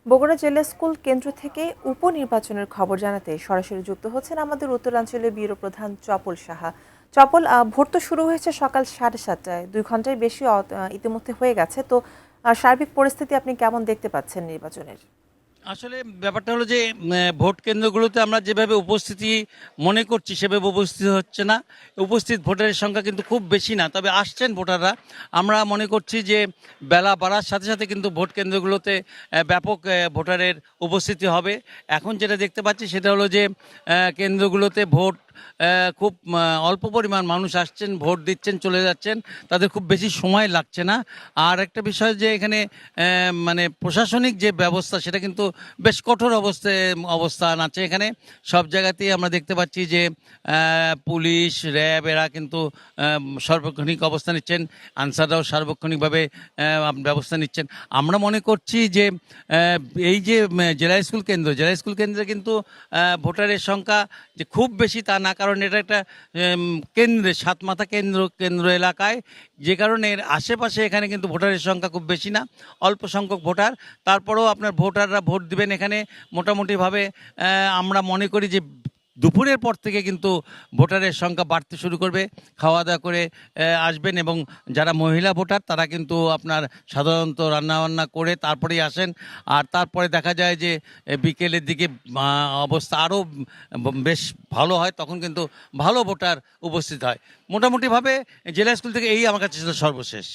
বগুড়া জেলা স্কুল কেন্দ্র থেকে উপনির্বাচনের খবর জানাতে সরাসরি যুক্ত হচ্ছেন আমাদের উত্তরাঞ্চলের ব্যুরো প্রধান চপল সাহা। চপল, ভোট তো শুরু হয়েছে সকাল 7:30টায়, 2 ঘন্টায় বেশি ইতিমধ্যে হয়ে গেছে। তো সার্বিক পরিস্থিতি আপনি কেমন দেখতে পাচ্ছেন নির্বাচনের? আসলে ব্যাপারটা হলো যে ভোট কেন্দ্রগুলোতে আমরা যেভাবে উপস্থিতি মনে করছি সেভাবে উপস্থিত হচ্ছে না। উপস্থিত ভোটারের সংখ্যা কিন্তু খুব বেশি না, তবে আসছেন ভোটাররা। আমরা মনে করছি যে বেলা বাড়ার সাথে সাথে কিন্তু ভোট কেন্দ্রগুলোতে ব্যাপক ভোটারের উপস্থিতি হবে। এখন যেটা দেখতে পাচ্ছি সেটা হলো যে কেন্দ্রগুলোতে ভোট খুব অল্প পরিমাণ মানুষ আসছেন, ভোট দিচ্ছেন, চলে যাচ্ছেন, তাদের খুব বেশি সময় লাগছে না। আর একটা বিষয় যে এখানে মানে প্রশাসনিক যে ব্যবস্থা সেটা কিন্তু বেশ কঠোর অবস্থান আছে এখানে। সব জায়গাতেই আমরা দেখতে পাচ্ছি যে পুলিশ, র্যাব এরা কিন্তু সার্বক্ষণিক অবস্থা নিচ্ছেন, আনসাররাও সার্বক্ষণিকভাবে ব্যবস্থা নিচ্ছেন। আমরা মনে করছি যে এই যে জেলা স্কুল কেন্দ্রে কিন্তু ভোটারের সংখ্যা যে খুব বেশি তা না, কারণ এটা একটা কেন্দ্রে সাতমাথা কেন্দ্র এলাকায়, যে কারণে এর আশেপাশে এখানে কিন্তু ভোটারের সংখ্যা খুব বেশি না, অল্প সংখ্যক ভোটার। তারপরেও আপনার ভোটাররা ভোট দিবেন এখানে মোটামুটিভাবে। আমরা মনে করি যে দুপুরের পর থেকে কিন্তু ভোটারের সংখ্যা বাড়তে শুরু করবে, খাওয়া দাওয়া করে আসবেন। এবং যারা মহিলা ভোটার তারা কিন্তু আপনার সাধারণত রান্নাবান্না করে তারপরেই আসেন। আর তারপরে দেখা যায় যে বিকেলের দিকে অবস্থা আরও বেশ ভালো হয়, তখন কিন্তু ভালো ভোটার উপস্থিত হয়। মোটামুটিভাবে জেলা স্কুল থেকে এই আমার কাছে ছিল সর্বশেষ।